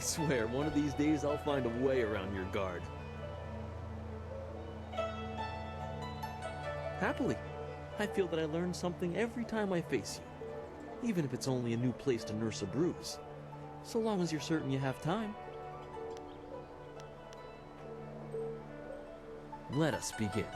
swear, one of these days I'll find a way around your guard. Happily, I feel that I learn something every time I face you, even if it's only a new place to nurse a bruise, so long as you're certain you have time. Let us begin.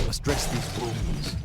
Let's dress these wounds.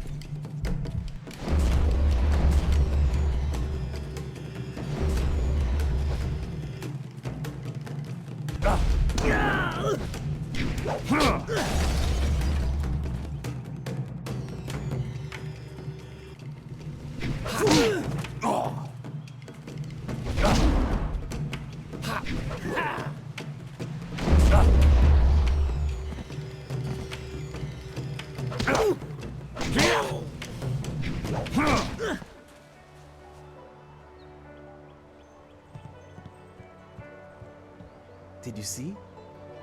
Did you see?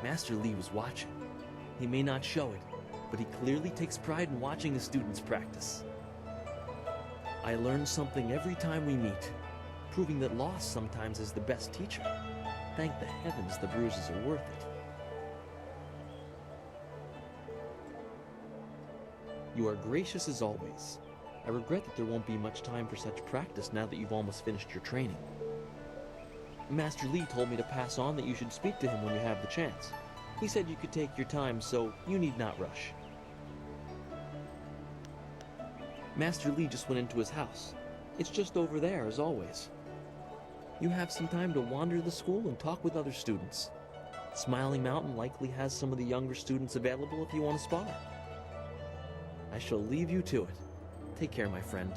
Master Lee was watching. He may not show it, but he clearly takes pride in watching his students practice. I learn something every time we meet, proving that loss sometimes is the best teacher. Thank the heavens the bruises are worth it. You are gracious as always. I regret that there won't be much time for such practice now that you've almost finished your training. Master Lee told me to pass on that you should speak to him when you have the chance. He said you could take your time, so you need not rush. Master Lee just went into his house. It's just over there, as always. You have some time to wander the school and talk with other students. Smiling Mountain likely has some of the younger students available if you want to spar. I shall leave you to it. Take care, my friend.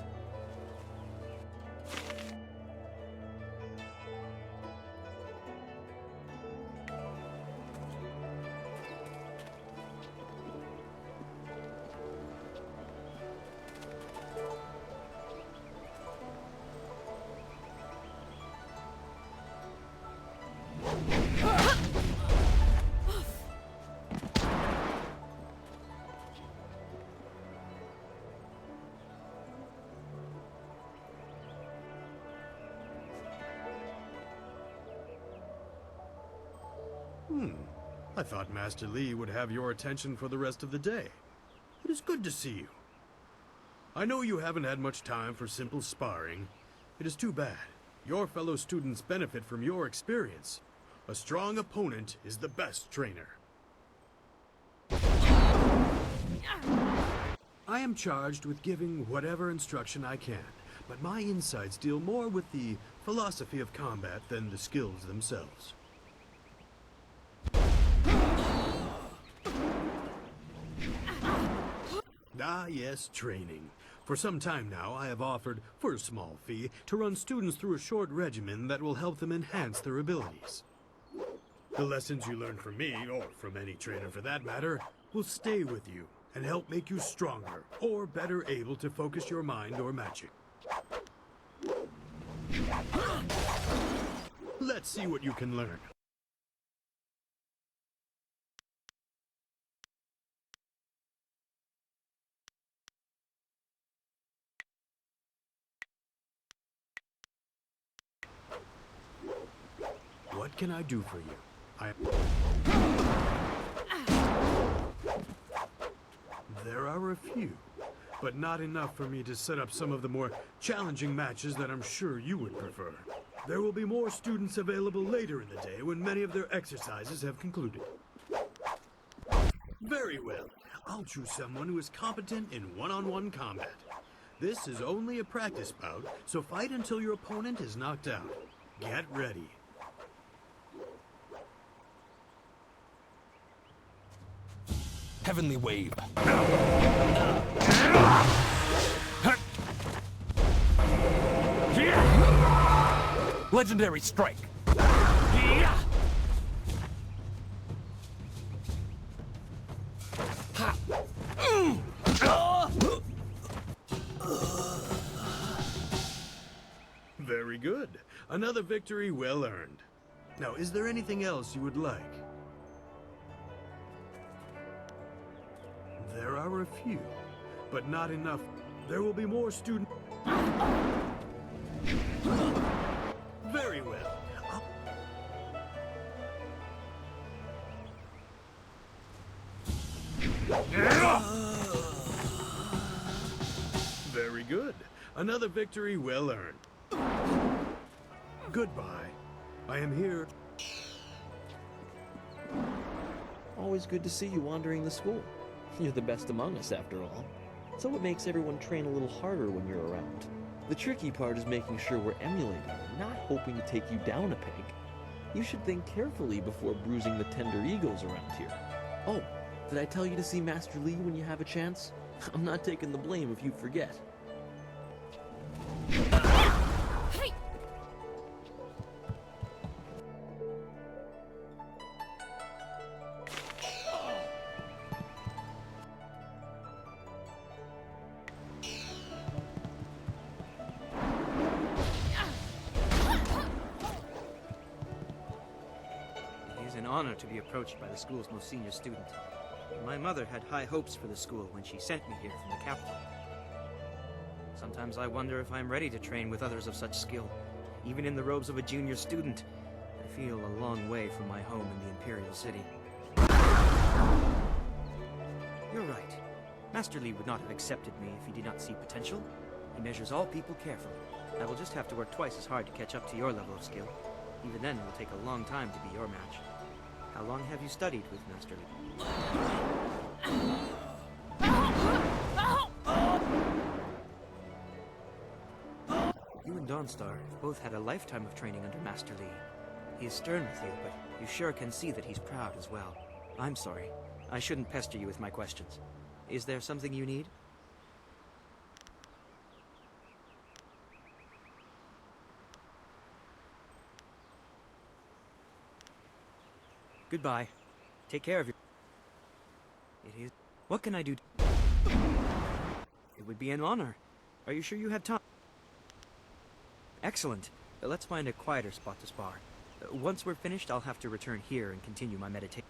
I thought Master Lee would have your attention for the rest of the day. It is good to see you. I know you haven't had much time for simple sparring. It is too bad. Your fellow students benefit from your experience. A strong opponent is the best trainer. I am charged with giving whatever instruction I can, but my insights deal more with the philosophy of combat than the skills themselves. Ah, yes, training. For some time now, I have offered, for a small fee, to run students through a short regimen that will help them enhance their abilities. The lessons you learn from me, or from any trainer for that matter, will stay with you and help make you stronger, or better able to focus your mind or magic. Let's see what you can learn. What can I do for you? There are a few, but not enough for me to set up some of the more challenging matches that I'm sure you would prefer. There will be more students available later in the day when many of their exercises have concluded. Very well. I'll choose someone who is competent in one-on-one combat. This is only a practice bout, so fight until your opponent is knocked out. Get ready. Heavenly Wave. Legendary Strike. Very good. Another victory well earned. Now, is there anything else you would like? There are a few, but not enough. There will be more students. Very well. Very good. Another victory well earned. Goodbye. I am here. Always good to see you wandering the school. You're the best among us, after all. So it makes everyone train a little harder when you're around. The tricky part is making sure we're emulating you, not hoping to take you down a peg. You should think carefully before bruising the tender egos around here. Oh, did I tell you to see Master Lee when you have a chance? I'm not taking the blame if you forget. It is an honor to be approached by the school's most senior student. My mother had high hopes for the school when she sent me here from the capital. Sometimes I wonder if I'm ready to train with others of such skill. Even in the robes of a junior student, I feel a long way from my home in the Imperial City. You're right. Master Lee would not have accepted me if he did not see potential. He measures all people carefully. I will just have to work twice as hard to catch up to your level of skill. Even then, it will take a long time to be your match. How long have you studied with Master Lee? You and Dawnstar have both had a lifetime of training under Master Lee. He is stern with you, but you sure can see that he's proud as well. I'm sorry. I shouldn't pester you with my questions. Is there something you need? Goodbye. Take care of your... It is... What can I do? It would be an honor. Are you sure you have time? Excellent. Let's find a quieter spot to spar. Once we're finished, I'll have to return here and continue my meditation.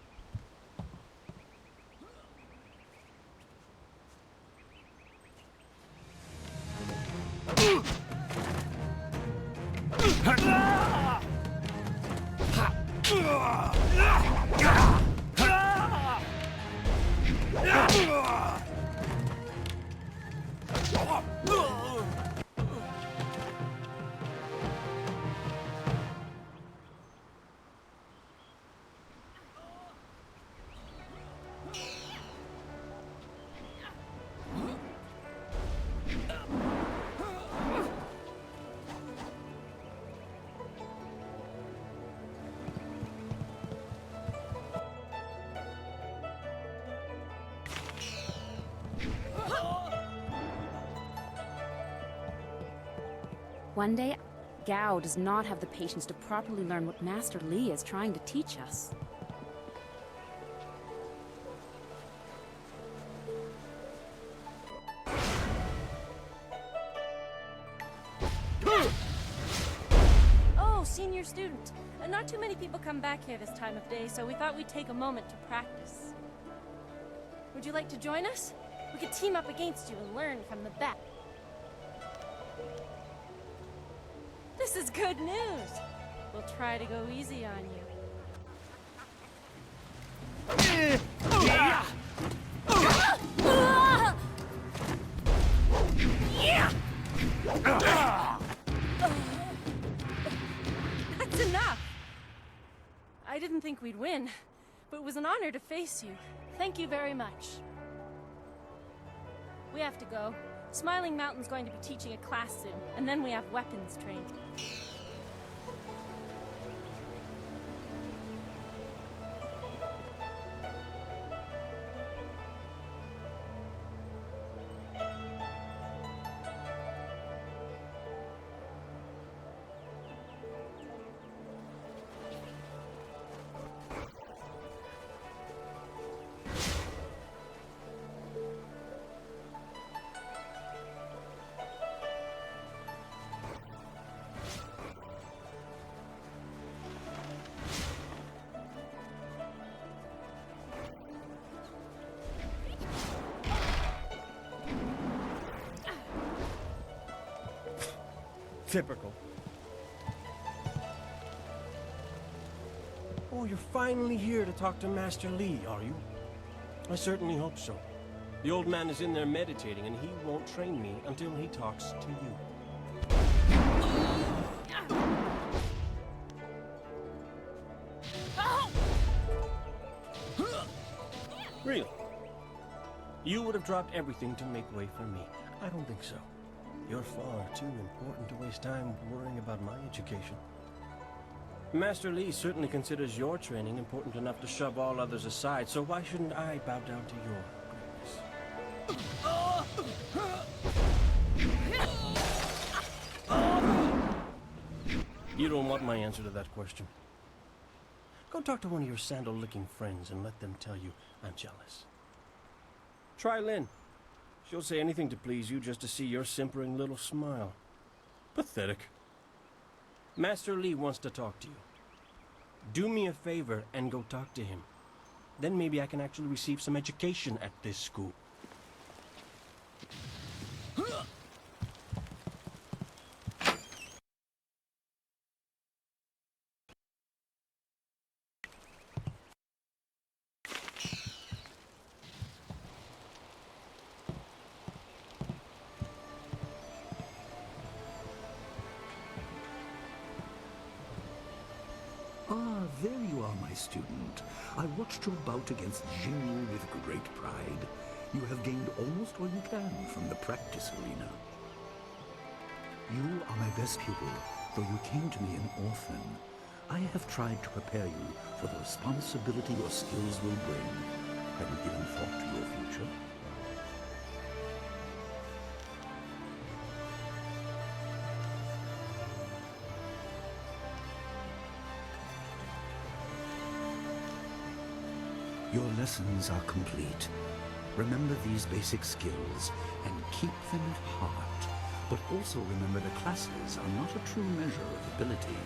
One day, Gao does not have the patience to properly learn what Master Lee is trying to teach us. Oh, senior student. Not too many people come back here this time of day, so we thought we'd take a moment to practice. Would you like to join us? We could team up against you and learn from the best. This is good news. We'll try to go easy on you. That's enough. I didn't think we'd win, but it was an honor to face you. Thank you very much. We have to go. Smiling Mountain's going to be teaching a class soon, and then we have weapons training. Typical. Oh, you're finally here to talk to Master Li, are you? I certainly hope so. The old man is in there meditating, and he won't train me until he talks to you. Really? You would have dropped everything to make way for me. I don't think so. You're far too important to waste time worrying about my education. Master Li certainly considers your training important enough to shove all others aside, so why shouldn't I bow down to your greatness? You don't want my answer to that question. Go talk to one of your sandal-licking friends and let them tell you I'm jealous. Try Lynn. She'll say anything to please you just to see your simpering little smile. Pathetic. Master Li wants to talk to you. Do me a favor and go talk to him. Then maybe I can actually receive some education at this school. Ah, there you are, my student. I watched your bout against Jing with great pride. You have gained almost all you can from the practice arena. You are my best pupil, though you came to me an orphan. I have tried to prepare you for the responsibility your skills will bring. Have you given thought to your future? Your lessons are complete. Remember these basic skills and keep them at heart. But also remember the classes are not a true measure of ability.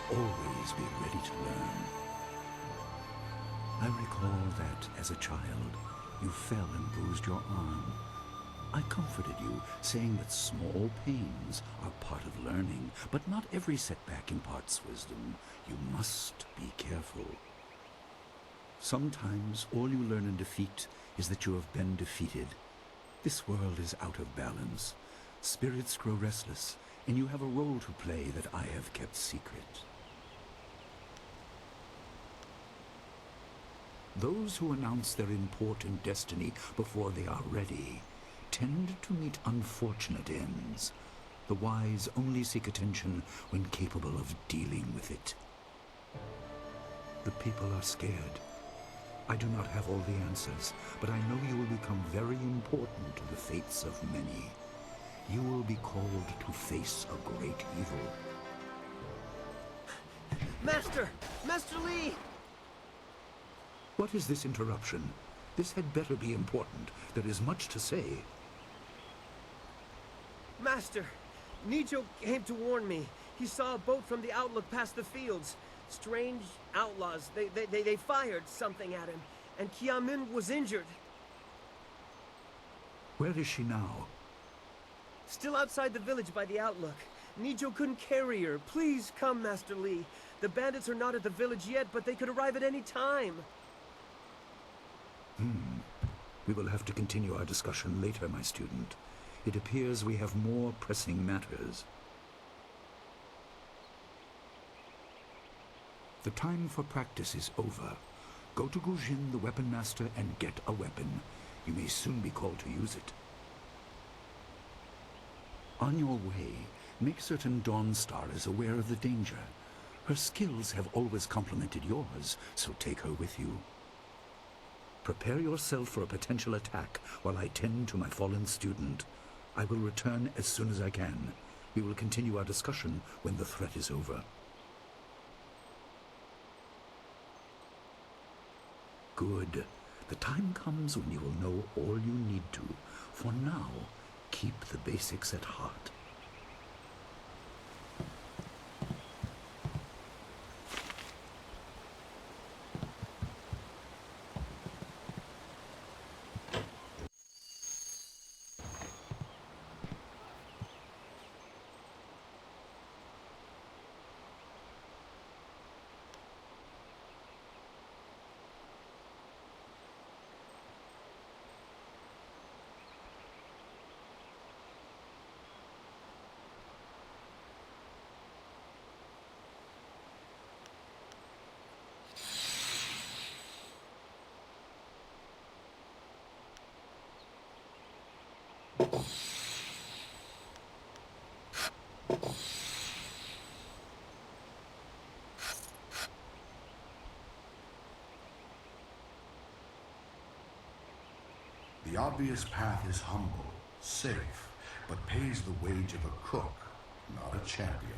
Always be ready to learn. I recall that, as a child, you fell and bruised your arm. I comforted you, saying that small pains are part of learning, but not every setback imparts wisdom. You must be careful. Sometimes all you learn in defeat is that you have been defeated. This world is out of balance. Spirits grow restless, and you have a role to play that I have kept secret. Those who announce their important destiny before they are ready tend to meet unfortunate ends. The wise only seek attention when capable of dealing with it. The people are scared. I do not have all the answers, but I know you will become very important to the fates of many. You will be called to face a great evil. Master! Master Li! What is this interruption? This had better be important. There is much to say. Master! Nijo came to warn me. He saw a boat from the outlook past the fields. Strange outlaws. They fired something at him, and Kiamin was injured. Where is she now? Still outside the village by the outlook. Nijo couldn't carry her. Please come, Master Li. The bandits are not at the village yet, but they could arrive at any time. We will have to continue our discussion later, my student. It appears we have more pressing matters. The time for practice is over. Go to Gujin, the weapon master, and get a weapon. You may soon be called to use it. On your way, make certain Dawnstar is aware of the danger. Her skills have always complemented yours, so take her with you. Prepare yourself for a potential attack while I tend to my fallen student. I will return as soon as I can. We will continue our discussion when the threat is over. Good. The time comes when you will know all you need to. For now, keep the basics at heart. The obvious path is humble, safe, but pays the wage of a cook, not a champion.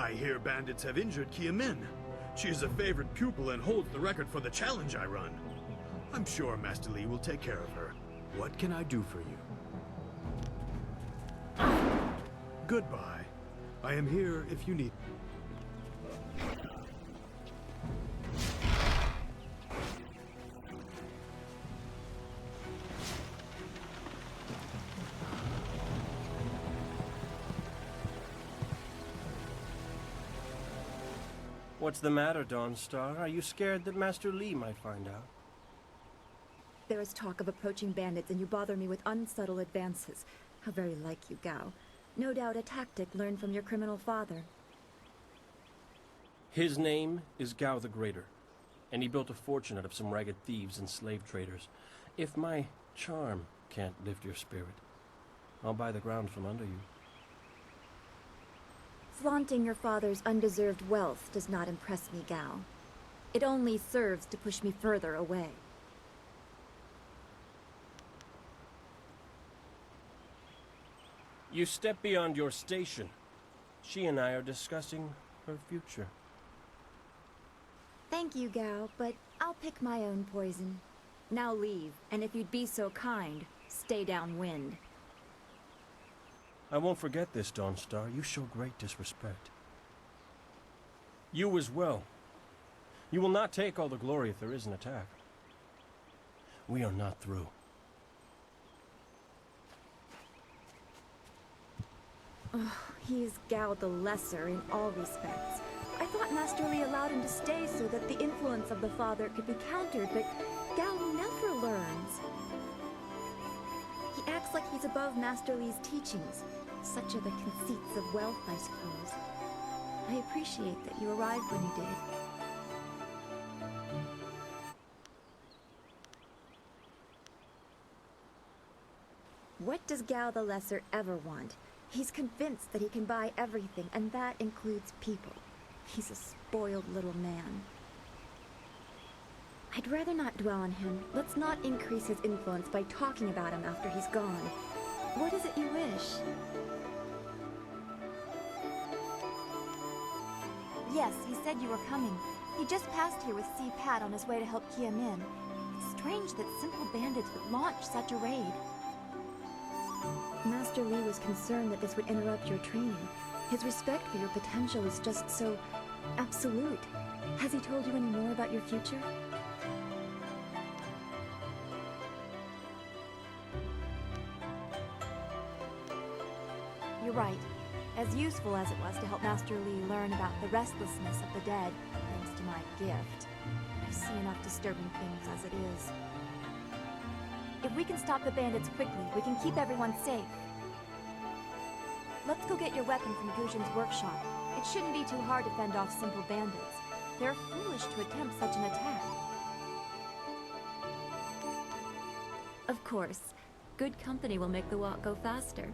I hear bandits have injured Kia Min. She is a favorite pupil and holds the record for the challenge I run. I'm sure Master Li will take care of her. What can I do for you? Goodbye. I am here if you need me. What's the matter, Dawnstar? Are you scared that Master Li might find out? There is talk of approaching bandits, and you bother me with unsubtle advances. How very like you, Gao. No doubt a tactic learned from your criminal father. His name is Gao the Greater, and he built a fortune out of some ragged thieves and slave traders. If my charm can't lift your spirit, I'll buy the ground from under you. Flaunting your father's undeserved wealth does not impress me, Gao. It only serves to push me further away. You step beyond your station. She and I are discussing her future. Thank you, Gao, but I'll pick my own poison. Now leave, and if you'd be so kind, stay downwind. I won't forget this, Dawnstar. You show great disrespect. You as well. You will not take all the glory if there is an attack. We are not through. Oh, he is Gao the Lesser in all respects. I thought Master Li allowed him to stay so that the influence of the father could be countered, but Gao never learns. He acts like he's above Master Li's teachings. Such are the conceits of wealth, I suppose. I appreciate that you arrived when you did. What does Gao the Lesser ever want? He's convinced that he can buy everything, and that includes people. He's a spoiled little man. I'd rather not dwell on him. Let's not increase his influence by talking about him after he's gone. What is it you wish? Yes, he said you were coming. He just passed here with Si Pat on his way to help Kia Min. It's strange that simple bandits would launch such a raid. Master Li was concerned that this would interrupt your training. His respect for your potential is just so absolute. Has he told you any more about your future? You're right. As useful as it was to help Master Li learn about the restlessness of the dead, thanks to my gift, I see enough disturbing things as it is. If we can stop the bandits quickly, we can keep everyone safe. Let's go get your weapon from Guzhen's workshop. It shouldn't be too hard to fend off simple bandits. They're foolish to attempt such an attack. Of course. Good company will make the walk go faster.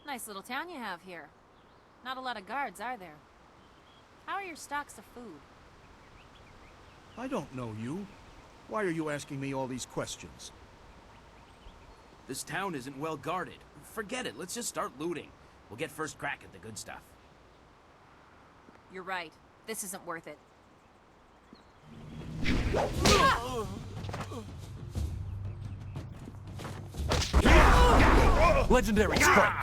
Nice little town you have here. Not a lot of guards, are there? How are your stocks of food? I don't know you. Why are you asking me all these questions? This town isn't well guarded. Forget it, let's just start looting. We'll get first crack at the good stuff. You're right. This isn't worth it. Legendary strike!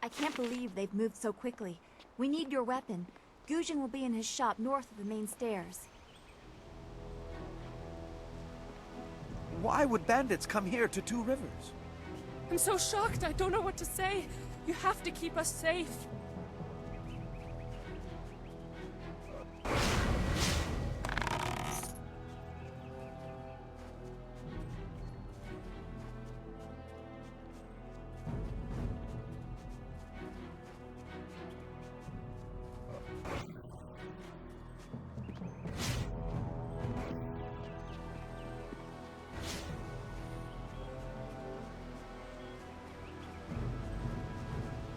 I can't believe they've moved so quickly. We need your weapon. Guzhen will be in his shop north of the main stairs. Why would bandits come here to Two Rivers? I'm so shocked, I don't know what to say. You have to keep us safe.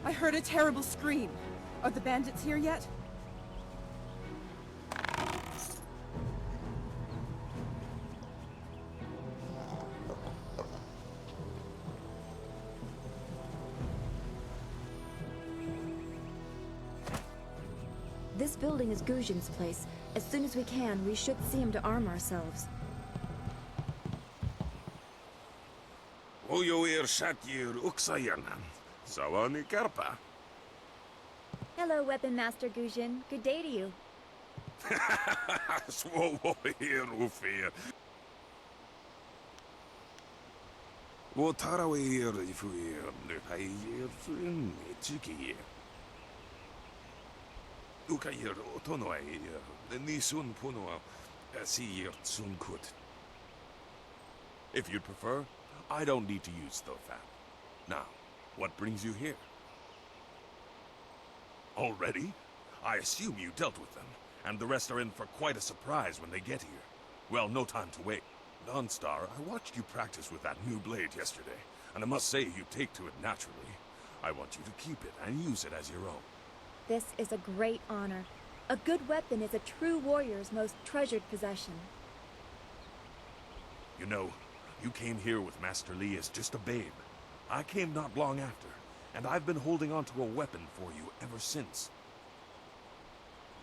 I heard a terrible scream. Are the bandits here yet? This building is Guzhin's place. As soon as we can, we should see him to arm ourselves. Ujuir Shatyir Uksayanan. Sawani Karpa. Hello, Weapon Master Guzhin. Good day to you. Swoir Ufir. Wotarawir Ifuir Nukayir Fin Chiki. Ukayir Otonoir. Nisun Puno. Asir Tsunkut. If you'd prefer, I don't need to use Thofan. Now, what brings you here? Already? I assume you dealt with them, and the rest are in for quite a surprise when they get here. Well, no time to wait. Dawnstar, I watched you practice with that new blade yesterday, and I must say you take to it naturally. I want you to keep it and use it as your own. This is a great honor. A good weapon is a true warrior's most treasured possession. You know, you came here with Master Li as just a babe. I came not long after, and I've been holding on to a weapon for you ever since.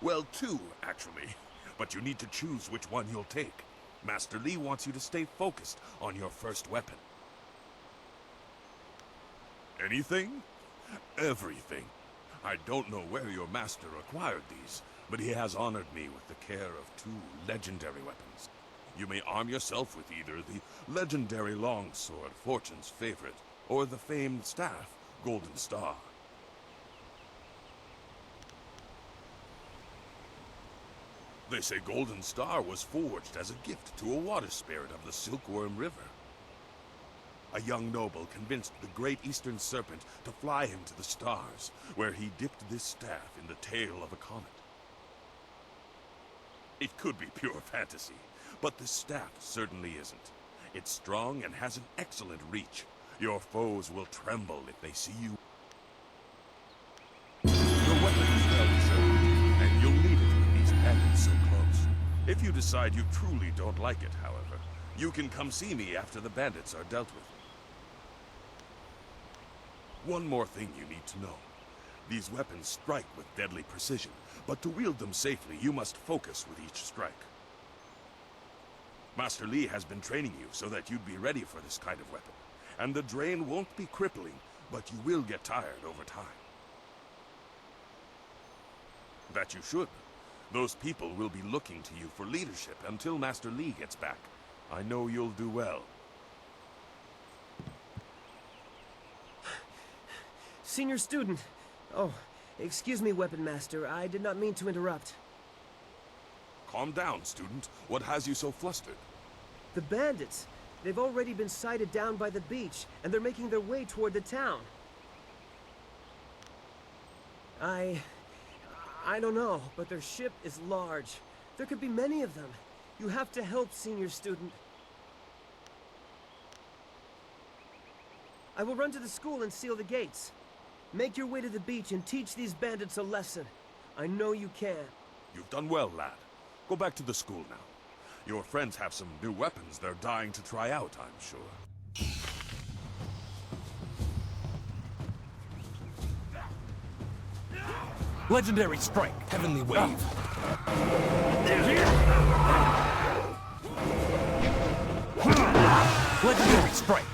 Well, two, actually. But you need to choose which one you'll take. Master Li wants you to stay focused on your first weapon. Anything? Everything. I don't know where your master acquired these, but he has honored me with the care of two legendary weapons. You may arm yourself with either the legendary longsword, Fortune's favorite, or the famed staff, Golden Star. They say Golden Star was forged as a gift to a water spirit of the Silkworm River. A young noble convinced the great Eastern Serpent to fly him to the stars, where he dipped this staff in the tail of a comet. It could be pure fantasy, but the staff certainly isn't. It's strong and has an excellent reach. Your foes will tremble if they see you. Your weapon is well reserved, and you'll need it with these bandits so close. If you decide you truly don't like it, however, you can come see me after the bandits are dealt with. One more thing you need to know. These weapons strike with deadly precision, but to wield them safely, you must focus with each strike. Master Li has been training you so that you'd be ready for this kind of weapon. And the drain won't be crippling, but you will get tired over time. That you should. Those people will be looking to you for leadership until Master Li gets back. I know you'll do well. Senior student. Oh, excuse me, Weapon Master. I did not mean to interrupt. Calm down, student. What has you so flustered? The bandits. They've already been sighted down by the beach, and they're making their way toward the town. I don't know, but their ship is large. There could be many of them. You have to help, senior student. I will run to the school and seal the gates. Make your way to the beach and teach these bandits a lesson. I know you can. You've done well, lad. Go back to the school now. Your friends have some new weapons they're dying to try out, I'm sure. Legendary strike, heavenly wave. Legendary strike.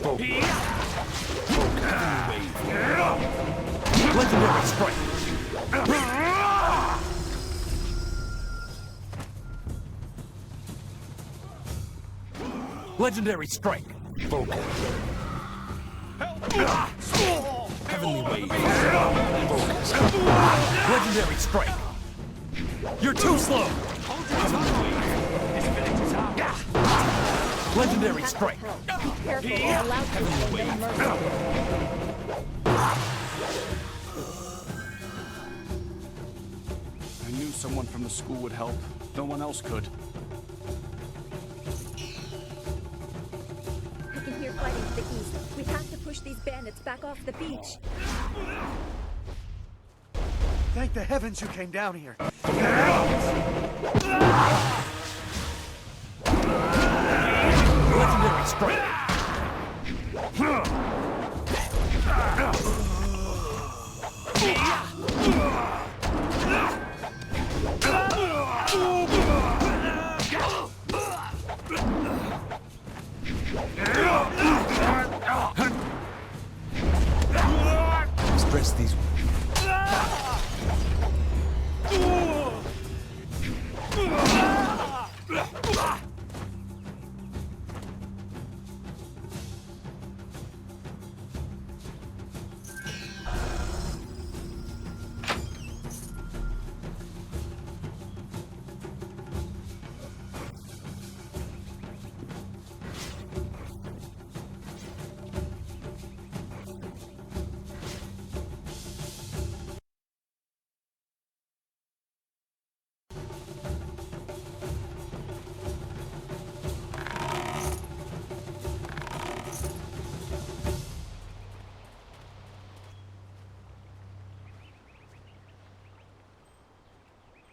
Focus. Heavenly wave. Legendary strike. Legendary strike. Focus. Heavenly wave. Focus. Legendary strike. You're too slow. Legendary strike. Be careful, we're allowed to show no mercy. I knew someone from the school would help. No one else could. I can hear fighting to the east. We have to push these bandits back off the beach. Thank the heavens you came down here. Legendary strike! Stress these.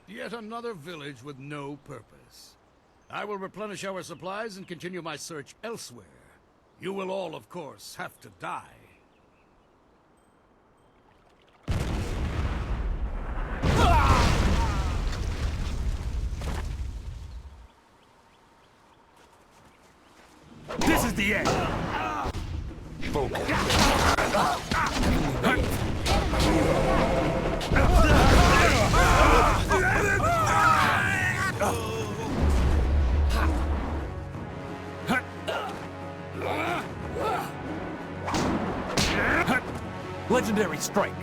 Yet another village with no purpose. I will replenish our supplies and continue my search elsewhere. You will all, of course, have to die. This is the end! Focus. Legendary strike.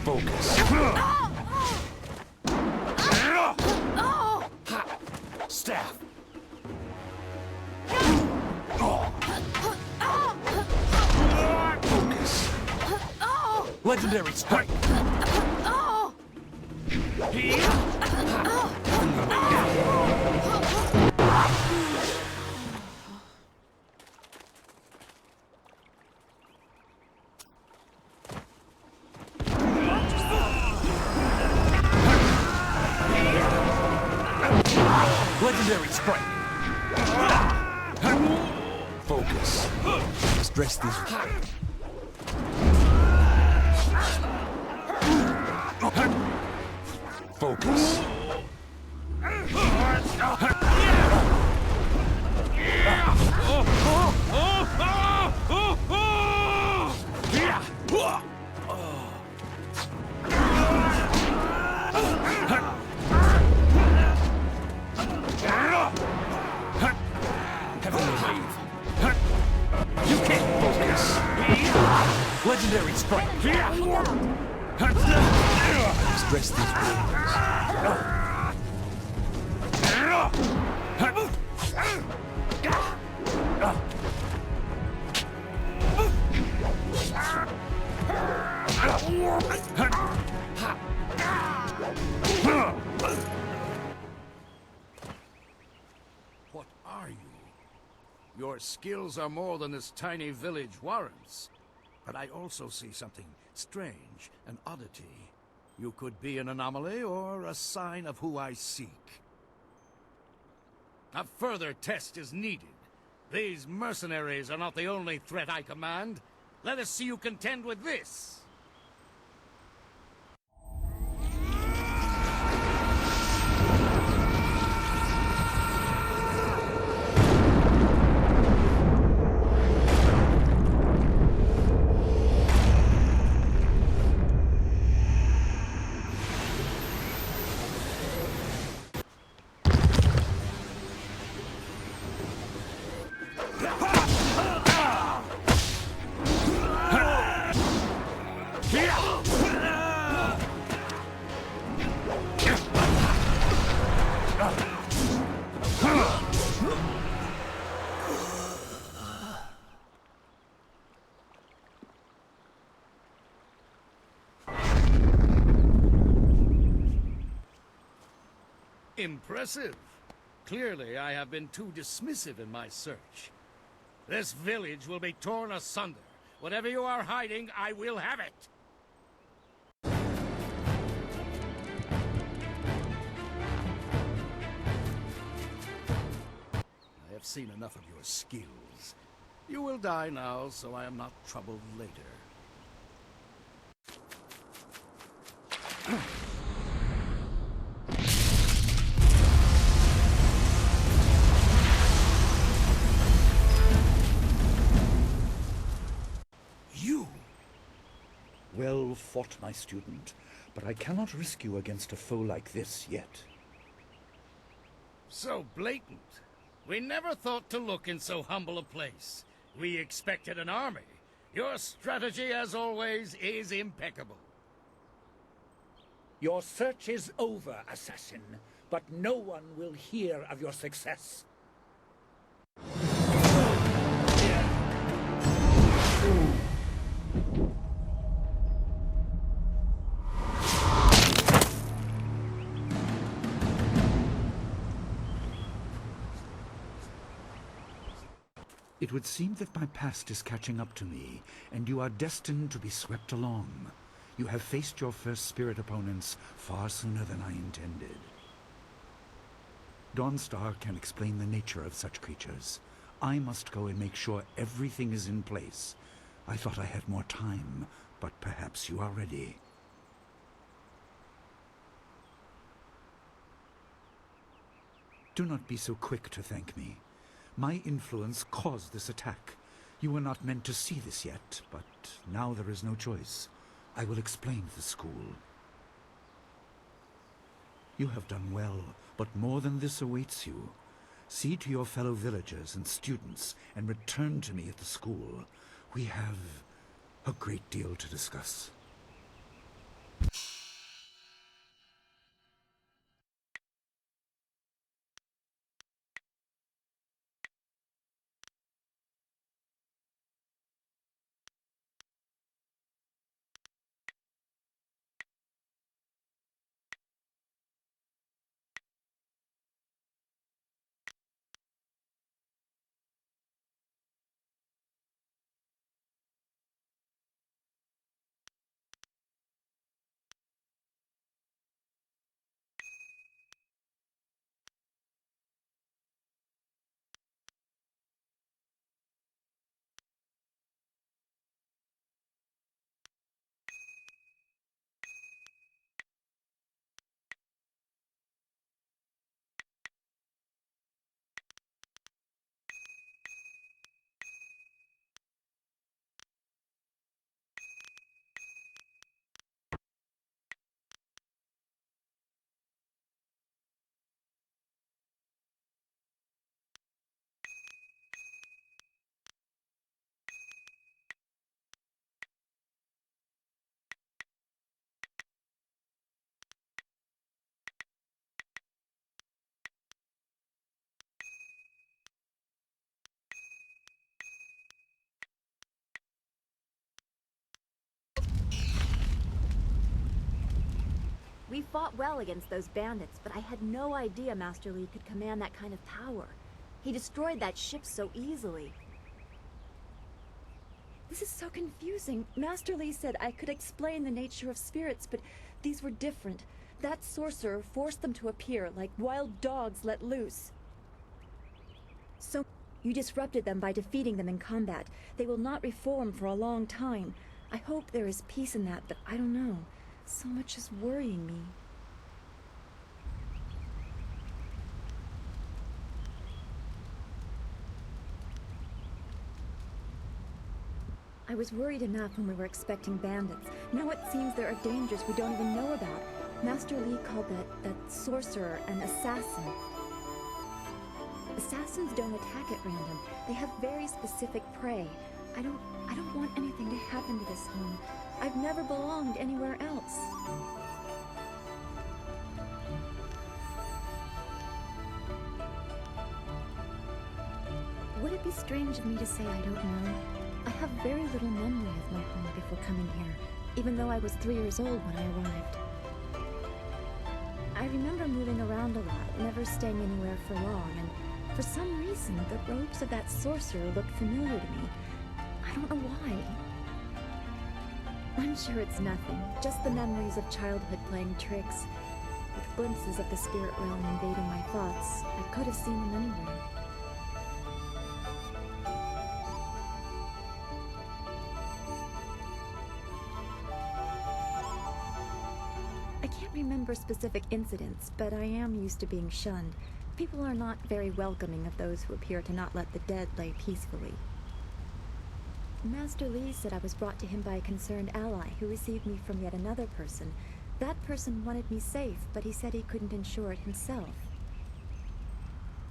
Focus. Staff. Focus. Legendary strike. Legendary strike. Focus. Stress these. Focus. You can't focus. Legendary strike. Stress these What are you? Your skills are more than this tiny village warrants. But I also see something strange, an oddity. You could be an anomaly or a sign of who I seek. A further test is needed. These mercenaries are not the only threat I command. Let us see you contend with this. Impressive. Clearly, I have been too dismissive in my search. This village will be torn asunder. Whatever you are hiding, I will have it. I have seen enough of your skills. You will die now, so I am not troubled later. You! Well fought, my student, but I cannot risk you against a foe like this yet. So blatant. We never thought to look in so humble a place. We expected an army. Your strategy, as always, is impeccable. Your search is over, assassin, but no one will hear of your success. It would seem that my past is catching up to me, and you are destined to be swept along. You have faced your first spirit opponents far sooner than I intended. Dawnstar can explain the nature of such creatures. I must go and make sure everything is in place. I thought I had more time, but perhaps you are ready. Do not be so quick to thank me. My influence caused this attack. You were not meant to see this yet, but now there is no choice. I will explain the school. You have done well, but more than this awaits you. See to your fellow villagers and students, and return to me at the school. We have a great deal to discuss. We fought well against those bandits, but I had no idea Master Li could command that kind of power. He destroyed that ship so easily. This is so confusing. Master Li said I could explain the nature of spirits, but these were different. That sorcerer forced them to appear like wild dogs let loose. So, you disrupted them by defeating them in combat. They will not reform for a long time. I hope there is peace in that, but I don't know. So much is worrying me. I was worried enough when we were expecting bandits. Now it seems there are dangers we don't even know about. Master Li called that sorcerer an assassin. Assassins don't attack at random. They have very specific prey. I don't want anything to happen to this home. I've never belonged anywhere else. Would it be strange of me to say I don't know? I have very little memory of my home before coming here, even though I was 3 years old when I arrived. I remember moving around a lot, never staying anywhere for long, and for some reason, the robes of that sorcerer looked familiar to me. I don't know why. I'm sure it's nothing, just the memories of childhood playing tricks. With glimpses of the spirit realm invading my thoughts, I could have seen them anywhere. I can't remember specific incidents, but I am used to being shunned. People are not very welcoming of those who appear to not let the dead lay peacefully. Master Li said I was brought to him by a concerned ally who received me from yet another person. That person wanted me safe, but he said he couldn't ensure it himself.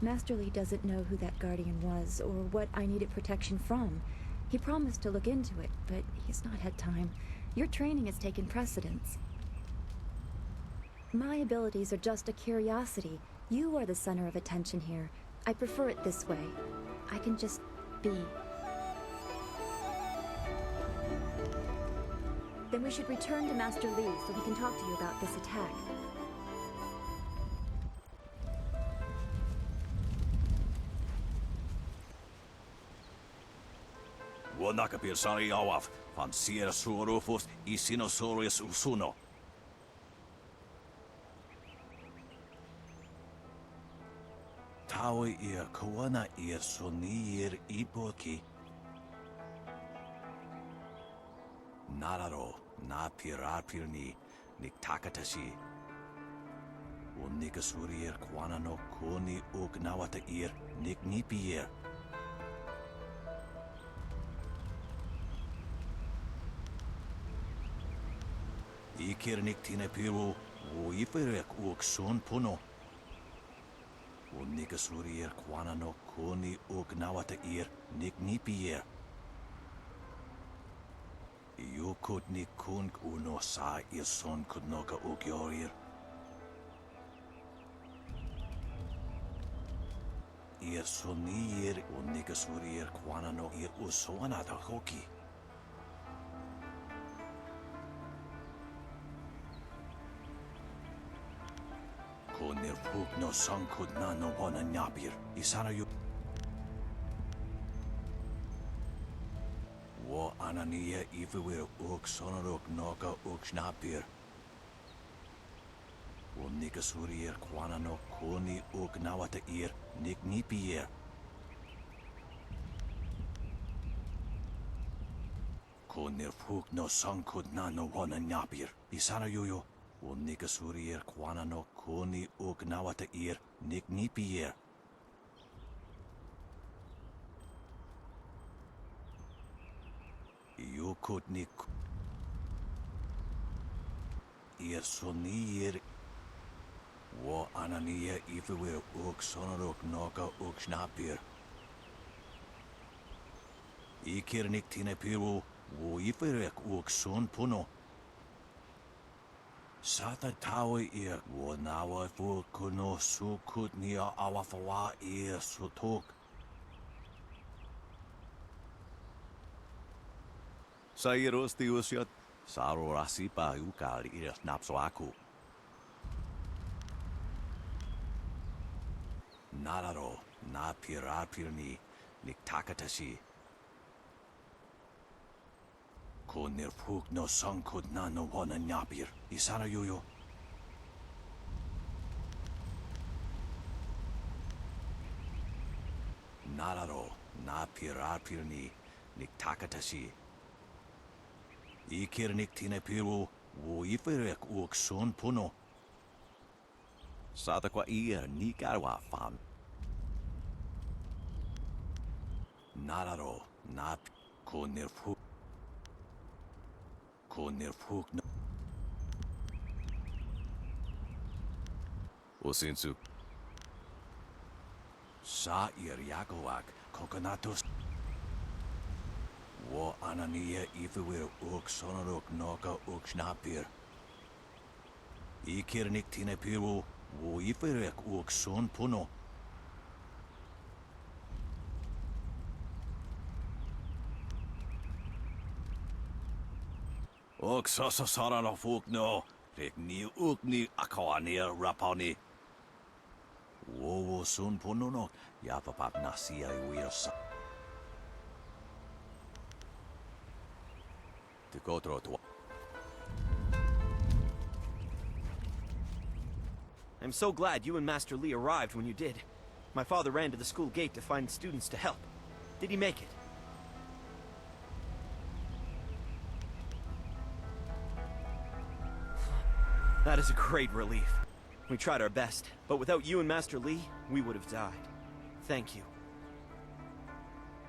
Master Li doesn't know who that guardian was, or what I needed protection from. He promised to look into it, but he's not had time. Your training has taken precedence. My abilities are just a curiosity. You are the center of attention here. I prefer it this way. I can just be. Then we should return to Master Li so he can talk to you about this attack. Wanakapir sari awaf, van sier suorufus isinosaurus usuno. Taui ia kawana ia sonir iboki. Nararo, na pirapirni, niktakatashi. Unikasurier kwana no koni ugnawata ir, niknipier. Ikir niktine piru, uiferek uksun puno. Unikasurier kwana no koni ugnawata ir, niknipier. Yukut ni kunk uno sa son kudnoka ukyorir. Sonir unikasurier kwana no usoanata hoki. Konir fuk no sankud na no wana nyapir. Isana yu. Wo anania ifewir uk sonorok noka uk snapir. Wo nikasurier kwana no koni uk nawata ir niknipier. Konir fuk no sankud na no wana nyapir. Isana yuyo. Wo nikasurier kwana no koni uk nawata ir niknipier. Yukutnik sonir wo anania ifewir uk sonorok noka uk snapir. Ikirnik tinepiru wo iferek uk son puno. Sata tawe wo nawa fu kuno sukut nia awafawa sutok. Sairos tiusiot, saro rasipa ukal iras napso aku. Nararo, na pirapirni, niktakatashi. Konir fuk no sankud na no wana nyapir. Isana yuyo. Nararo, na pirapirni, niktakatashi. Ikirnik tinepiru, wo iferek uk son puno. Sata kwa ia ni garwa fan. Nararo, na konir fuk no. Osinsu. Sa yakowak, kokonatos. Wo anania ifewir uk sonorok noka uk snapir. Ikirnik tinepiru, wo iferek uk son puno. Ok sasa sarano fuk no, Tek ni ukni akawani rapani. Wowo sun pununo yapapap nasi ayuirsa. Tikotro to. I'm so glad you and Master Lee arrived when you did. My father ran to the school gate to find students to help. Did he make it? That is a great relief. We tried our best, but without you and Master Lee, we would have died. Thank you.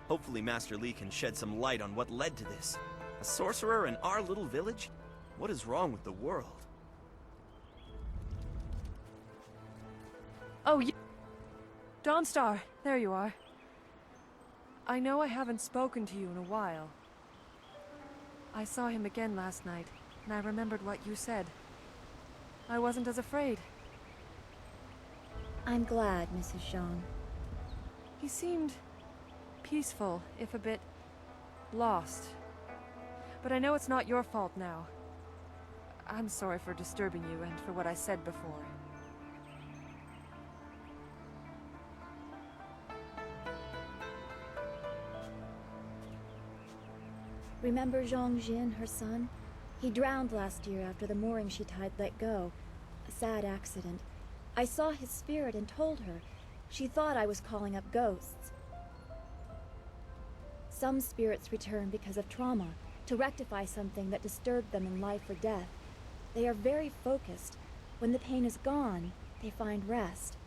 Hopefully Master Lee can shed some light on what led to this. A sorcerer in our little village? What is wrong with the world? Oh, you... Dawnstar, there you are. I know I haven't spoken to you in a while. I saw him again last night, and I remembered what you said. I wasn't as afraid. I'm glad, Mrs. Zhang. He seemed peaceful, if a bit lost. But I know it's not your fault now. I'm sorry for disturbing you and for what I said before. Remember Zhang Jin, her son? He drowned last year after the mooring she tied let go. A sad accident. I saw his spirit and told her. She thought I was calling up ghosts. Some spirits return because of trauma, to rectify something that disturbed them in life or death. They are very focused. When the pain is gone, they find rest.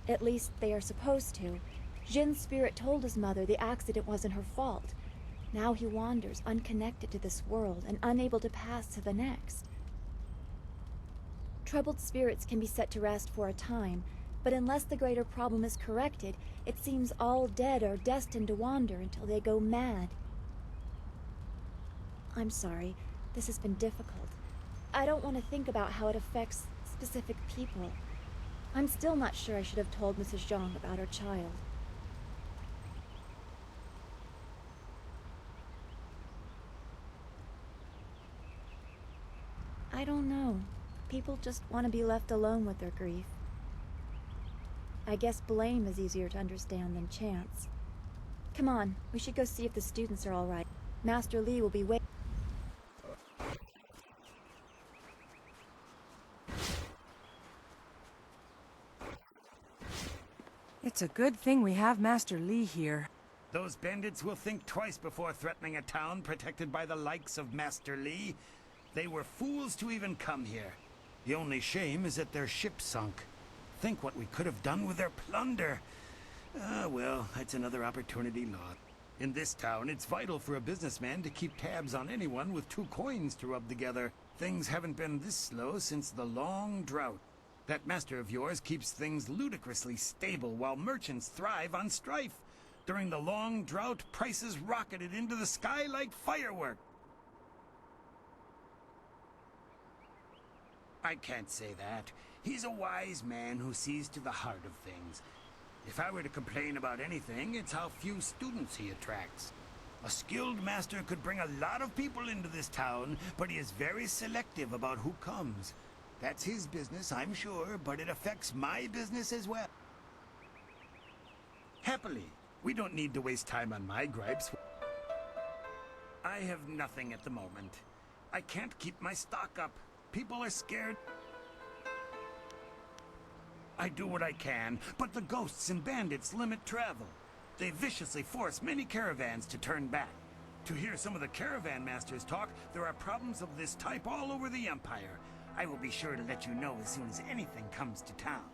At least they are supposed to. Jin's spirit told his mother the accident wasn't her fault. Now he wanders, unconnected to this world and unable to pass to the next. Troubled spirits can be set to rest for a time, but unless the greater problem is corrected, it seems all dead are destined to wander until they go mad. I'm sorry, this has been difficult. I don't want to think about how it affects specific people. I'm still not sure I should have told Mrs. Zhang about her child. I don't know. People just want to be left alone with their grief. I guess blame is easier to understand than chance. Come on, we should go see if the students are all right. Master Lee will be waiting. It's a good thing we have Master Lee here. Those bandits will think twice before threatening a town protected by the likes of Master Lee. They were fools to even come here. The only shame is that their ship sunk. Think what we could have done with their plunder. Ah, well, that's another opportunity lost. In this town, it's vital for a businessman to keep tabs on anyone with 2 coins to rub together. Things haven't been this slow since the long drought. That master of yours keeps things ludicrously stable while merchants thrive on strife. During the long drought, prices rocketed into the sky like fireworks. I can't say that. He's a wise man who sees to the heart of things. If I were to complain about anything, it's how few students he attracts. A skilled master could bring a lot of people into this town, but he is very selective about who comes. That's his business, I'm sure, but it affects my business as well. Happily, we don't need to waste time on my gripes. I have nothing at the moment. I can't keep my stock up. People are scared. I do what I can, but the ghosts and bandits limit travel. They viciously force many caravans to turn back. To hear some of the caravan masters talk, there are problems of this type all over the Empire. I will be sure to let you know as soon as anything comes to town.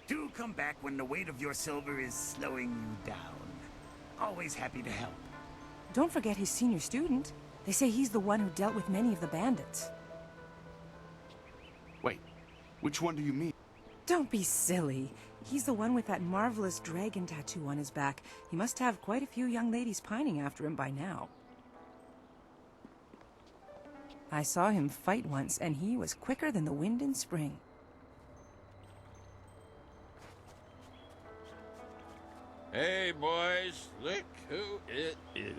Do come back when the weight of your silver is slowing you down. Always happy to help. Don't forget his senior student. They say he's the one who dealt with many of the bandits. Wait, which one do you mean? Don't be silly. He's the one with that marvelous dragon tattoo on his back. He must have quite a few young ladies pining after him by now. I saw him fight once, and he was quicker than the wind in spring. Hey, boys, look who it is.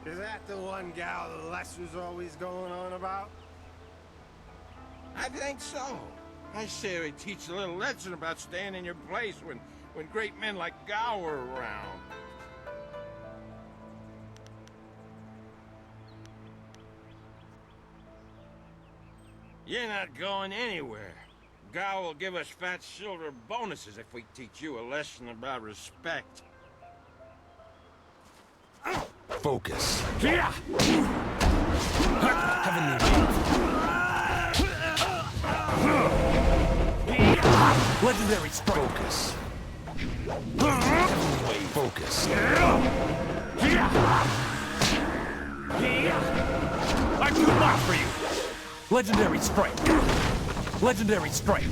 Is that the one gal the Lester's always going on about? I think so. I say we teach a little lesson about staying in your place when great men like Gao are around. You're not going anywhere. Gao will give us fat silver bonuses if we teach you a lesson about respect. Focus. Legendary strike. Focus. Focus. I'm too much for you. Legendary strike. Legendary strike.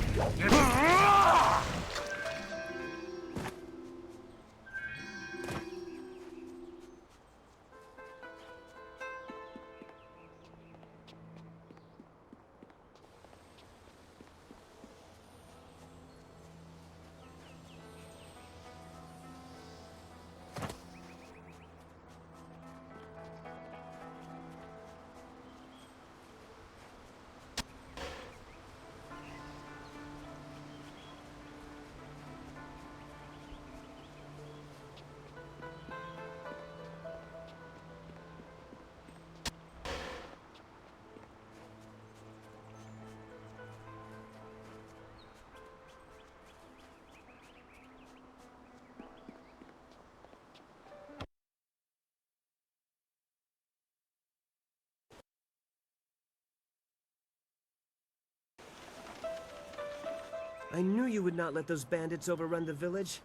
I knew you would not let those bandits overrun the village.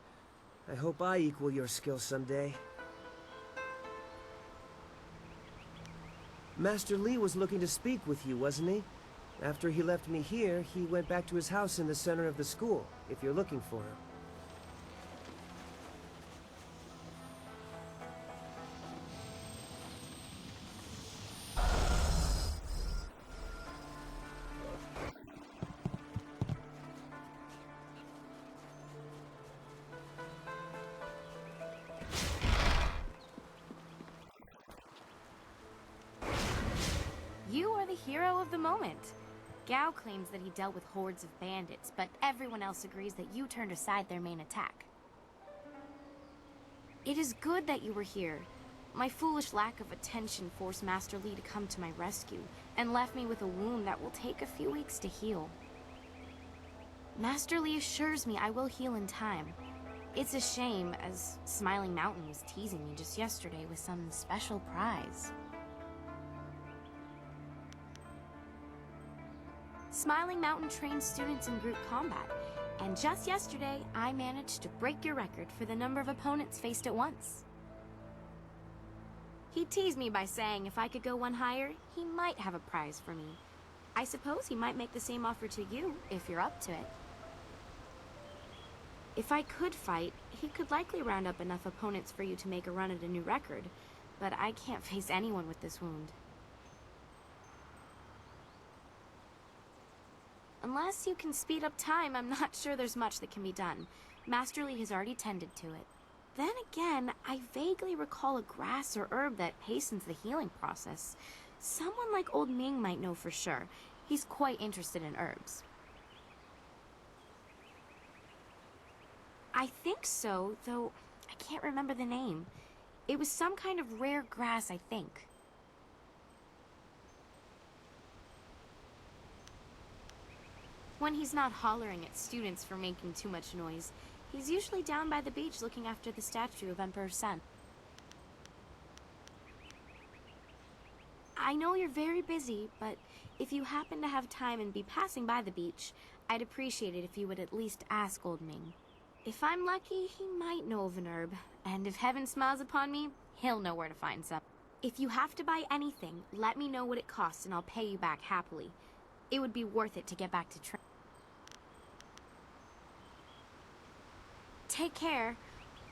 I hope I equal your skill someday. Master Li was looking to speak with you, wasn't he? After he left me here, he went back to his house in the center of the school, if you're looking for him. You are the hero of the moment. Gao claims that he dealt with hordes of bandits, but everyone else agrees that you turned aside their main attack. It is good that you were here. My foolish lack of attention forced Master Li to come to my rescue, and left me with a wound that will take a few weeks to heal. Master Li assures me I will heal in time. It's a shame, as Smiling Mountain was teasing me just yesterday with some special prize. Smiling Mountain trains students in group combat, and just yesterday, I managed to break your record for the number of opponents faced at once. He teased me by saying if I could go one higher, he might have a prize for me. I suppose he might make the same offer to you, if you're up to it. If I could fight, he could likely round up enough opponents for you to make a run at a new record, but I can't face anyone with this wound. Unless you can speed up time, I'm not sure there's much that can be done. Master Li has already tended to it. Then again, I vaguely recall a grass or herb that hastens the healing process. Someone like Old Ming might know for sure. He's quite interested in herbs. I think so, though I can't remember the name. It was some kind of rare grass, I think. When he's not hollering at students for making too much noise, he's usually down by the beach looking after the statue of Emperor Sen. I know you're very busy, but if you happen to have time and be passing by the beach, I'd appreciate it if you would at least ask Old Ming. If I'm lucky, he might know of an herb, and if heaven smiles upon me, he'll know where to find some. If you have to buy anything, let me know what it costs and I'll pay you back happily. It would be worth it to get back to training. Take care.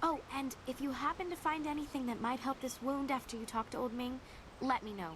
Oh, and if you happen to find anything that might help this wound after you talk to Old Ming, let me know.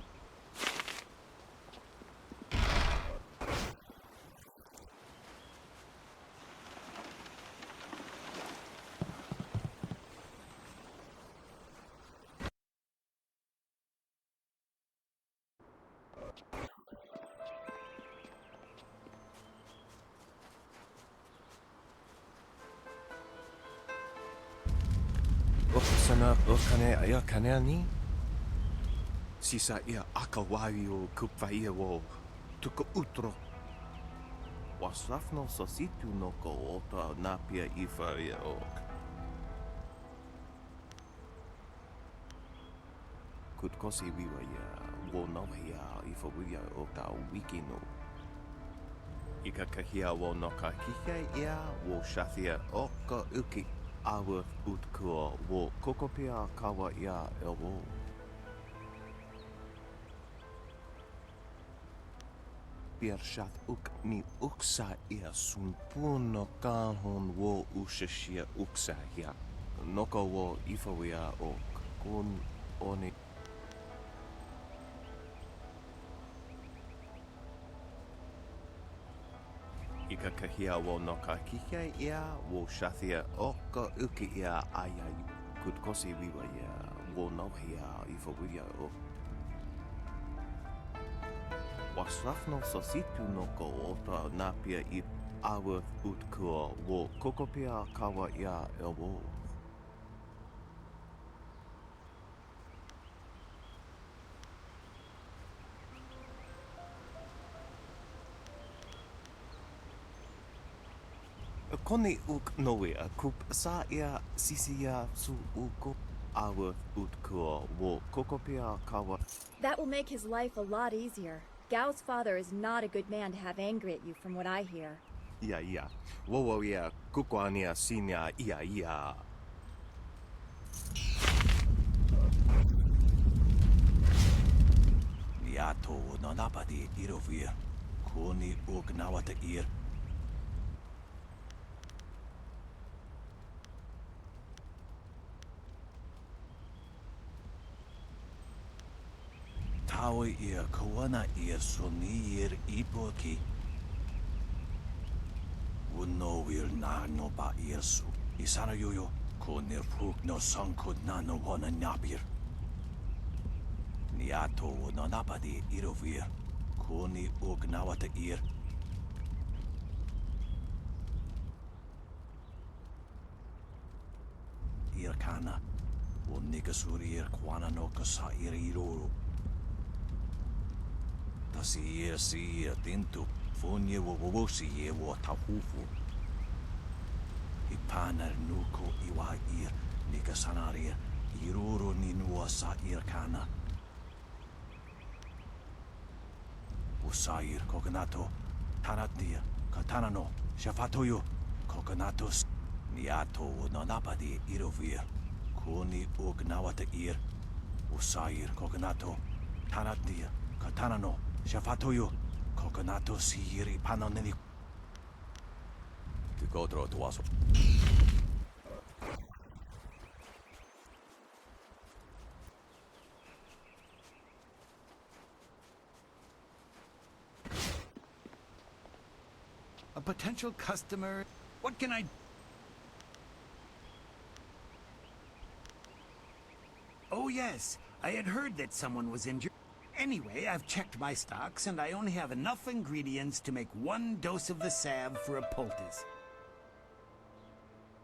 Sana okane aya kanani? Sisa ia akawai o kupvaia wo tuko utro. Wasafno sasitu no ko ota napia ifaria ok. Kutkosi wiwa ya wo no hia ifawia o ta wiki no. Ika kahia wo no ka kike ia wo shathia oka uki awa utkua wo kokopia kawa ia elwo. Piershat uk ni uksa ia sun puno kahon wo ushashia uksa hia. Noko wo ifawia ok kun oni. Ika kahia wo no ka kike ia wo shathia oka uki ia ayai. Kutkosi wiwa ia wo no hia ifawia ok. Wasafno sasitu no ko ota napia I awa utkua wo kokopia kawa ia elwo. Koni uk noea kup sa ia sisia su uko awa utkua wo kokopia kawa. That will make his life a lot easier. Gao's father is not a good man to have angry at you, from what I hear. Ia. Wowo ia kukwania sinia ia. Niato no napadi irovir. Kuni uk nawata ir. Tawi ir kawana ir suni ir ipoki. Uno will na no ba irsu. Isana yoyo. Kunir fuk no sankud na no wana nyapir. Niato no napadi irovir. Kuni uk nawata ir. Irkana. Unikasuri ir kwana no kasa ir iroro. Tasi ir tintu. Funye wowosi ye wo tahufu. Ipanar nuko iwa ir. Nikasanarir. Iroro ni nuwa sa irkana. Usair kokonato. Tanatir. Katanano. Shafatoyo. Kokonatos. Niato no napadi irovir. Kuni uk nawata ir. Usair kokonato. Tanatir. Katanano. Shafatoyo. Kokonato siri panoneni. Tikotro tuaso. A potential customer. What can I... Oh yes, I had heard that someone was injured. Anyway, I've checked my stocks, and I only have enough ingredients to make 1 dose of the salve for a poultice.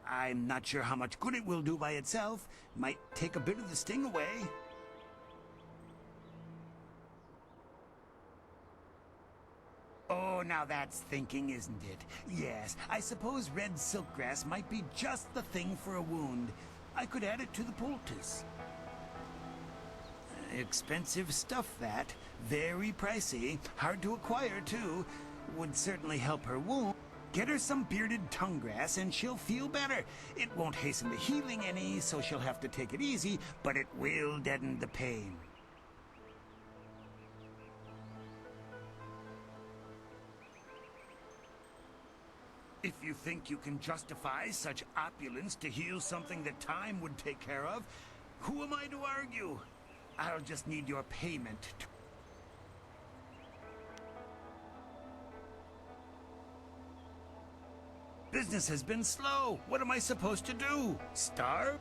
I'm not sure how much good it will do by itself. Might take a bit of the sting away. Oh, now that's thinking, isn't it? Yes, I suppose red silkgrass might be just the thing for a wound. I could add it to the poultice. Expensive stuff, that. Very pricey. Hard to acquire, too. Would certainly help her wound. Get her some bearded tongue grass and she'll feel better. It won't hasten the healing any, so she'll have to take it easy, but it will deaden the pain. If you think you can justify such opulence to heal something that time would take care of, who am I to argue? I'll just need your payment to... Business has been slow. What am I supposed to do? Starve?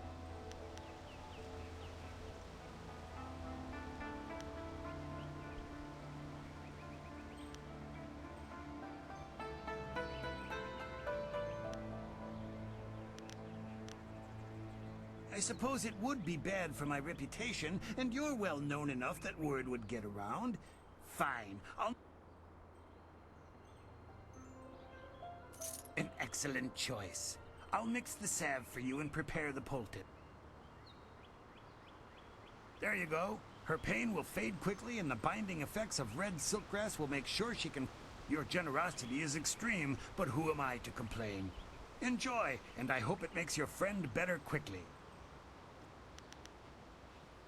I suppose it would be bad for my reputation, and you're well known enough that word would get around. Fine, An excellent choice. I'll mix the salve for you and prepare the poultice. There you go. Her pain will fade quickly, and the binding effects of red silkgrass will make sure she can... Your generosity is extreme, but who am I to complain? Enjoy, and I hope it makes your friend better quickly.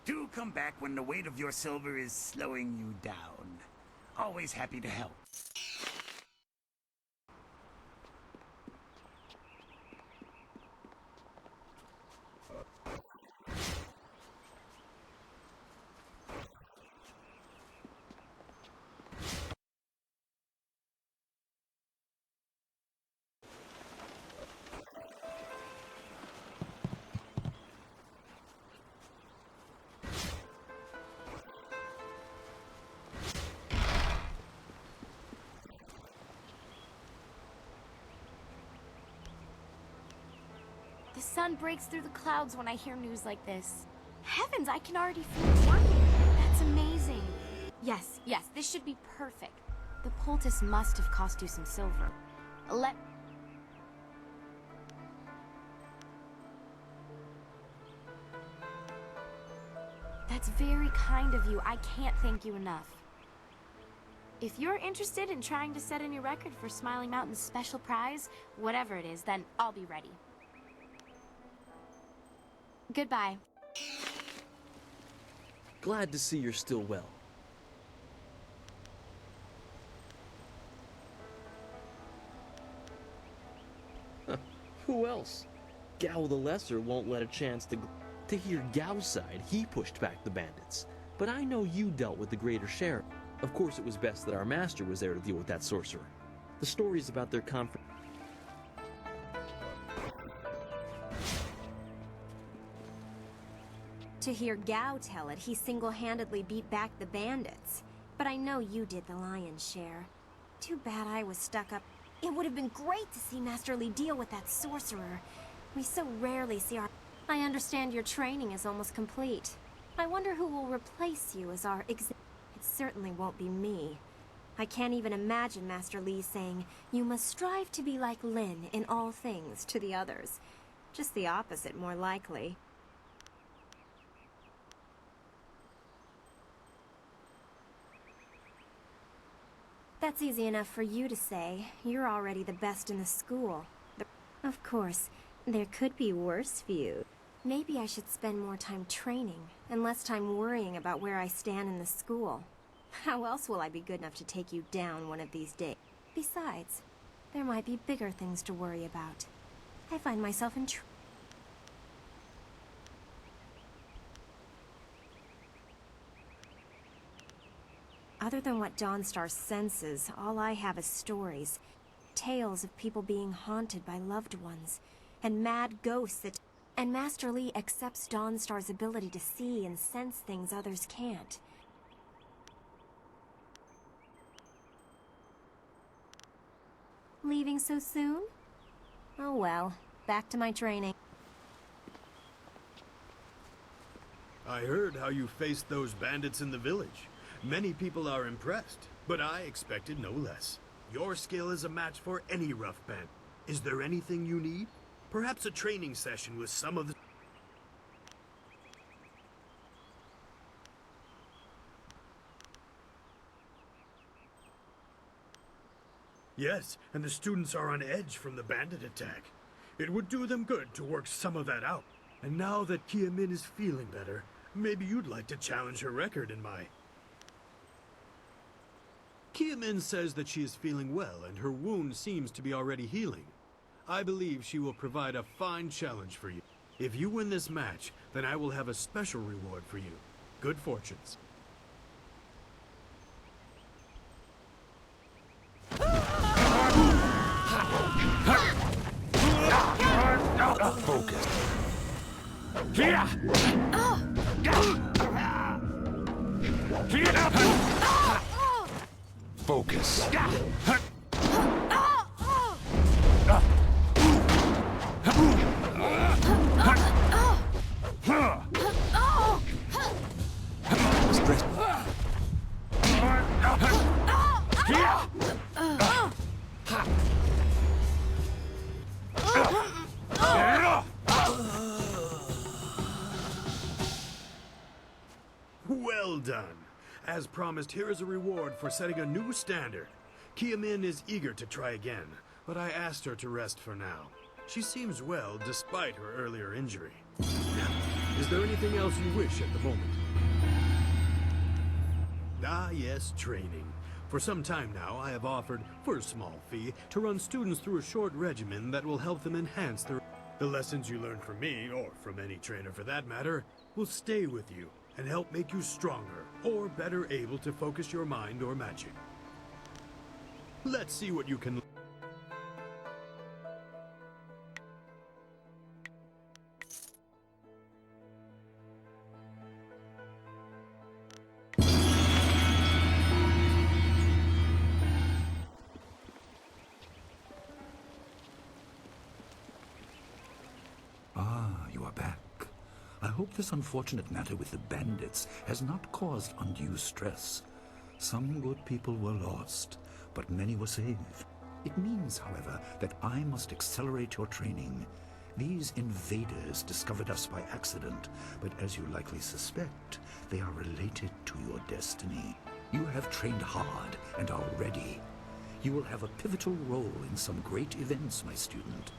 Do come back when the weight of your silver is slowing you down. Always happy to help. The sun breaks through the clouds when I hear news like this. Heavens, I can already feel it working. That's amazing. Yes, this should be perfect. The poultice must have cost you some silver. That's very kind of you. I can't thank you enough. If you're interested in trying to set a new record for Smiling Mountain's special prize, whatever it is, then I'll be ready. Goodbye. Glad to see you're still well. Huh, who else? Gao the Lesser won't let a chance to hear Gao's side. He pushed back the bandits. But I know you dealt with the greater sheriff. Of course it was best that our master was there to deal with that sorcerer. The stories about their conference... To hear Gao tell it, he single-handedly beat back the bandits. But I know you did the lion's share. Too bad I was stuck up. It would have been great to see Master Li deal with that sorcerer. We so rarely see our... I understand your training is almost complete. I wonder who will replace you as our It certainly won't be me. I can't even imagine Master Li saying, "You must strive to be like Lin in all things" to the others. Just the opposite, more likely. That's easy enough for you to say. You're already the best in the school. Of course, there could be worse views. Maybe I should spend more time training, and less time worrying about where I stand in the school. How else will I be good enough to take you down one of these days? Besides, there might be bigger things to worry about. I find myself in Other than what Dawnstar senses, all I have is stories. Tales of people being haunted by loved ones, and mad ghosts that... And Master Li accepts Dawnstar's ability to see and sense things others can't. Leaving so soon? Oh well, back to my training. I heard how you faced those bandits in the village. Many people are impressed, but I expected no less. Your skill is a match for any rough band. Is there anything you need? Perhaps a training session with some of the... Yes, and the students are on edge from the bandit attack. It would do them good to work some of that out. And now that Kia Min is feeling better, maybe you'd like to challenge her record in my... Kia Min says that she is feeling well and her wound seems to be already healing. I believe she will provide a fine challenge for you. If you win this match, then I will have a special reward for you. Good fortunes. Focus. Focus. Well done. As promised, here is a reward for setting a new standard. Kiamin is eager to try again, but I asked her to rest for now. She seems well despite her earlier injury. Is there anything else you wish at the moment? Ah, yes, training. For some time now, I have offered, for a small fee, to run students through a short regimen that will help them enhance their... The lessons you learn from me, or from any trainer for that matter, will stay with you and help make you stronger, or better able to focus your mind or magic. Let's see what you can... Ah, you are back. I hope this unfortunate matter with the bandits has not caused undue stress. Some good people were lost, but many were saved. It means, however, that I must accelerate your training. These invaders discovered us by accident, but as you likely suspect, they are related to your destiny. You have trained hard and are ready. You will have a pivotal role in some great events, my student,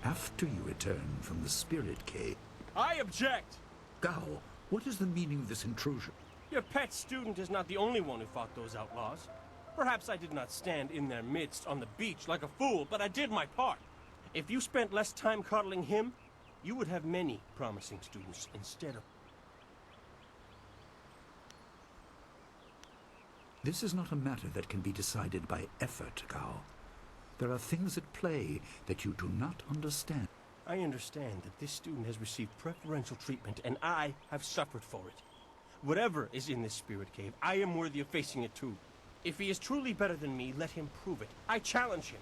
after you return from the Spirit Cave. I object! Gao, what is the meaning of this intrusion? Your pet student is not the only one who fought those outlaws. Perhaps I did not stand in their midst on the beach like a fool, but I did my part. If you spent less time coddling him, you would have many promising students instead of... This is not a matter that can be decided by effort, Gao. There are things at play that you do not understand. I understand that this student has received preferential treatment, and I have suffered for it. Whatever is in this spirit cave, I am worthy of facing it too. If he is truly better than me, let him prove it. I challenge him.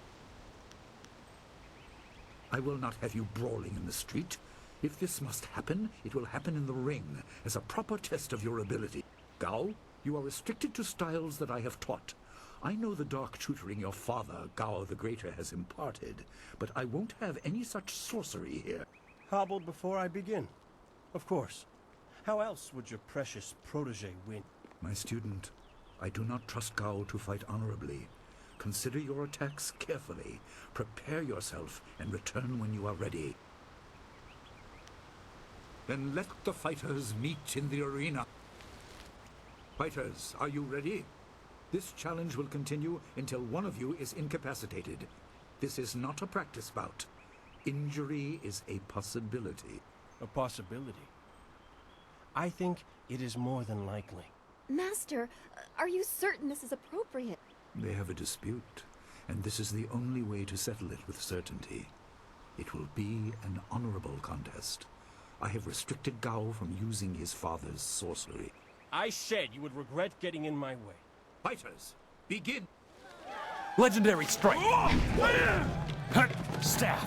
I will not have you brawling in the street. If this must happen, it will happen in the ring, as a proper test of your ability. Gao, you are restricted to styles that I have taught. I know the dark tutoring your father, Gao the Greater, has imparted, but I won't have any such sorcery here. Hobbled before I begin. Of course. How else would your precious protege win? My student, I do not trust Gao to fight honorably. Consider your attacks carefully. Prepare yourself and return when you are ready. Then let the fighters meet in the arena. Fighters, are you ready? This challenge will continue until one of you is incapacitated. This is not a practice bout. Injury is a possibility. A possibility? I think it is more than likely. Master, are you certain this is appropriate? They have a dispute, and this is the only way to settle it with certainty. It will be an honorable contest. I have restricted Gao from using his father's sorcery. I said you would regret getting in my way. Fighters, begin! Legendary strike! Staff!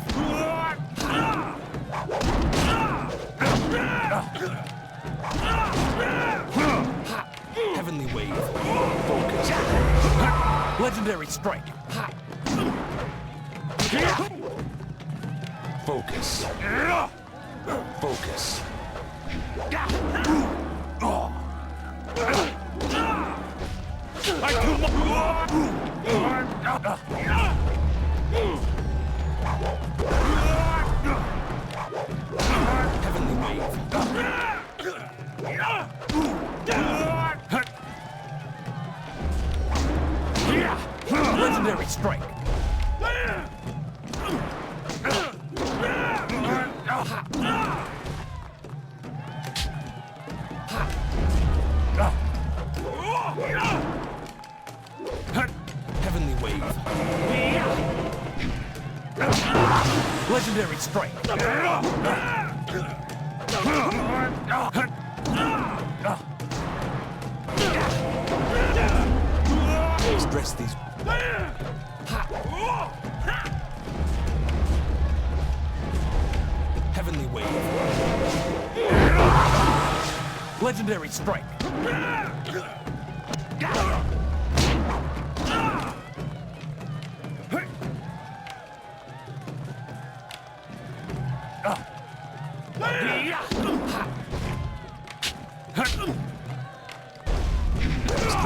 Heavenly wave! Focus! Legendary strike! Focus! Focus! Heavenly wave! Legendary strike! Heavenly wave! Legendary strike! Stress these. Heavenly wave. Legendary strike.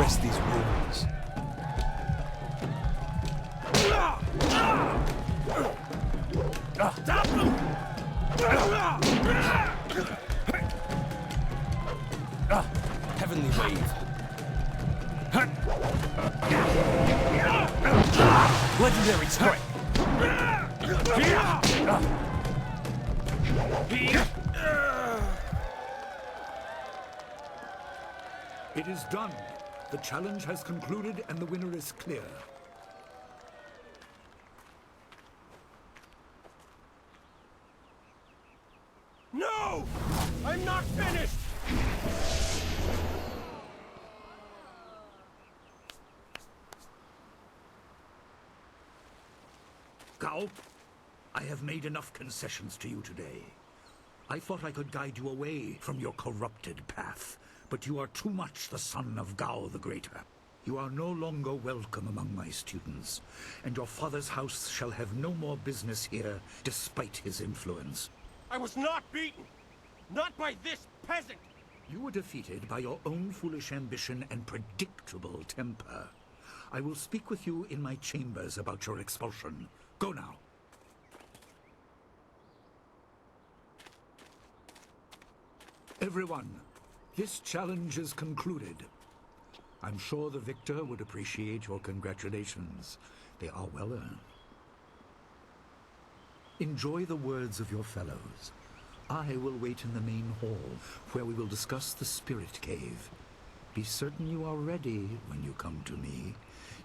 dress these wounds. Stop them! Heavenly wave. Legendary strike. It is done. The challenge has concluded and the winner is clear. No! I'm not finished! Gao, I have made enough concessions to you today. I thought I could guide you away from your corrupted path, but you are too much the son of Gao the Greater. You are no longer welcome among my students, and your father's house shall have no more business here, despite his influence. I was not beaten! Not by this peasant! You were defeated by your own foolish ambition and predictable temper. I will speak with you in my chambers about your expulsion. Go now. Everyone, this challenge is concluded. I'm sure the victor would appreciate your congratulations. They are well earned. Enjoy the words of your fellows. I will wait in the main hall, where we will discuss the spirit cave. Be certain you are ready when you come to me.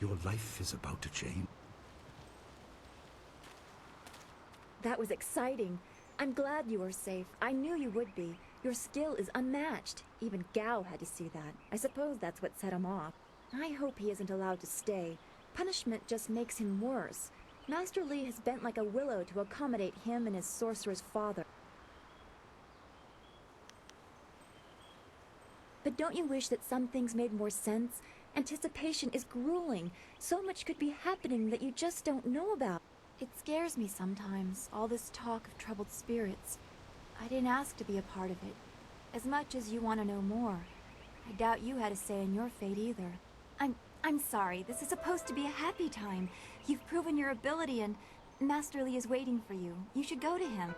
Your life is about to change. That was exciting. I'm glad you were safe. I knew you would be. Your skill is unmatched. Even Gao had to see that. I suppose that's what set him off. I hope he isn't allowed to stay. Punishment just makes him worse. Master Li has bent like a willow to accommodate him and his sorcerer's father. But don't you wish that some things made more sense? Anticipation is grueling. So much could be happening that you just don't know about. It scares me sometimes, all this talk of troubled spirits. I didn't ask to be a part of it. As much as you want to know more, I doubt you had a say in your fate either. I'm sorry. This is supposed to be a happy time. You've proven your ability and Master Li is waiting for you. You should go to him.